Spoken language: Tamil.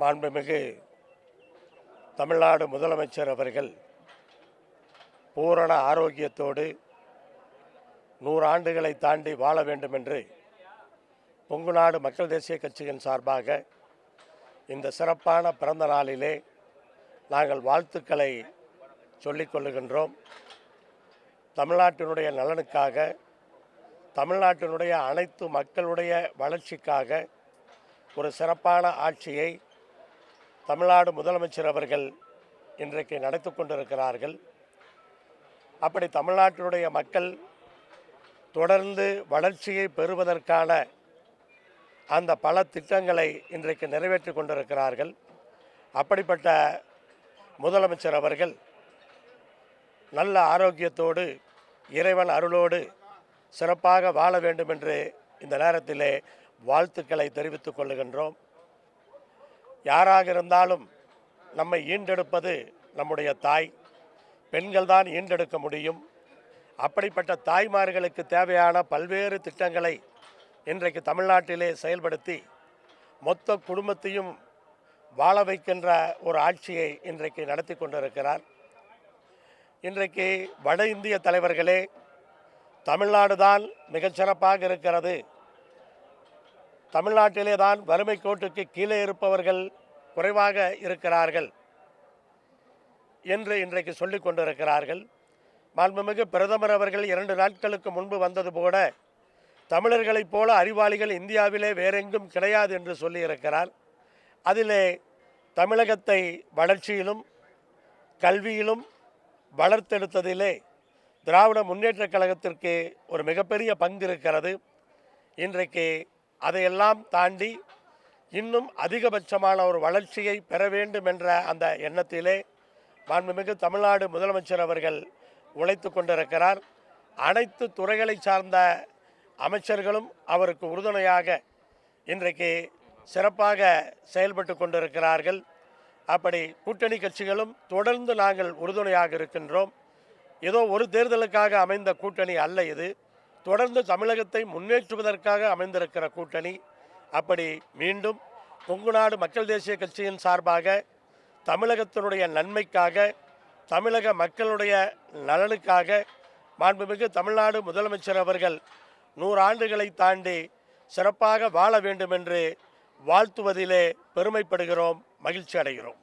மாண்புமிகு தமிழ்நாடு முதலமைச்சர் அவர்கள் பூரண ஆரோக்கியத்தோடு 100 ஆண்டுகளை தாண்டி வாழ வேண்டும் என்று கொங்குநாடு மக்கள் தேசிய கட்சியின் சார்பாக இந்த சிறப்பான பிறந்த நாளிலே நாங்கள் வாழ்த்துக்களை சொல்லிக் கொள்ளுகின்றோம். தமிழ்நாட்டினுடைய நலனுக்காக, தமிழ்நாட்டினுடைய அனைத்து மக்களுடைய வளர்ச்சிக்காக ஒரு சிறப்பான ஆட்சியை தமிழ்நாடு முதலமைச்சர் அவர்கள் இன்றைக்கு நடத்தி கொண்டிருக்கிறார்கள். அப்படி தமிழ்நாட்டினுடைய மக்கள் தொடர்ந்து வளர்ச்சியை பெறுவதற்கான அந்த பல திட்டங்களை இன்றைக்கு நிறைவேற்றி கொண்டிருக்கிறார்கள். அப்படிப்பட்ட முதலமைச்சர் அவர்கள் நல்ல ஆரோக்கியத்தோடு இறைவன் அருளோடு சிறப்பாக வாழ வேண்டும் என்று இந்த நேரத்திலே வாழ்த்துக்களை தெரிவித்துக் கொள்ளுகின்றோம். யாராக இருந்தாலும் நம்மை ஈண்டெடுப்பது நம்முடைய தாய், பெண்கள் தான் ஈண்டெடுக்க முடியும். அப்படிப்பட்ட தாய்மார்களுக்கு தேவையான பல்வேறு திட்டங்களை இன்றைக்கு தமிழ்நாட்டிலே செயல்படுத்தி மொத்த குடும்பத்தையும் வாழ வைக்கின்ற ஒரு ஆட்சியை இன்றைக்கு நடத்தி கொண்டிருக்கிறார். இன்றைக்கு வட இந்திய தலைவர்களே தமிழ்நாடு தான் மிகச்சிறப்பாக இருக்கிறது, தமிழ்நாட்டிலே தான் வறுமை கோட்டுக்கு கீழே இருப்பவர்கள் குறைவாக இருக்கிறார்கள் என்று இன்றைக்கு சொல்லிக் கொண்டிருக்கிறார்கள். மாண்புமிகு பிரதமர் அவர்கள் 2 நாட்களுக்கு முன்பு வந்தது போல தமிழர்களைப் போல அறிவாளிகள் இந்தியாவிலே வேறெங்கும் கிடையாது என்று சொல்லியிருக்கிறார். அதிலே தமிழகத்தை வளர்ச்சியிலும் கல்வியிலும் வளர்த்தெடுத்ததிலே திராவிட முன்னேற்றக் கழகத்திற்கு ஒரு மிகப்பெரிய பங்கு இருக்கிறது. இன்றைக்கு அதையெல்லாம் தாண்டி இன்னும் அதிகபட்சமான ஒரு வளர்ச்சியை பெற வேண்டும் என்ற அந்த எண்ணத்திலே மாண்புமிகு தமிழ்நாடு முதலமைச்சர் அவர்கள் உழைத்து கொண்டிருக்கிறார். அனைத்து துறைகளை சார்ந்த அமைச்சர்களும் அவருக்கு உறுதுணையாக இன்றைக்கு சிறப்பாக செயல்பட்டு கொண்டிருக்கிறார்கள். அப்படி கூட்டணி கட்சிகளும் தொடர்ந்து நாங்கள் உறுதுணையாக இருக்கின்றோம். ஏதோ ஒரு தேர்தலுக்காக அமைந்த கூட்டணி அல்ல, இது தொடர்ந்து தமிழகத்தை முன்னேற்றுவதற்காக அமைந்திருக்கிற கூட்டணி. அப்படி மீண்டும் கொங்குநாடு மக்கள் தேசிய கட்சியின் சார்பாக தமிழகத்தினுடைய நன்மைக்காக, தமிழக மக்களுடைய நலனுக்காக மாண்புமிகு தமிழ்நாடு முதலமைச்சர் அவர்கள் 100 ஆண்டுகளை தாண்டி சிறப்பாக வாழ வேண்டும் என்று வாழ்த்துவதிலே பெருமைப்படுகிறோம், மகிழ்ச்சி அடைகிறோம்.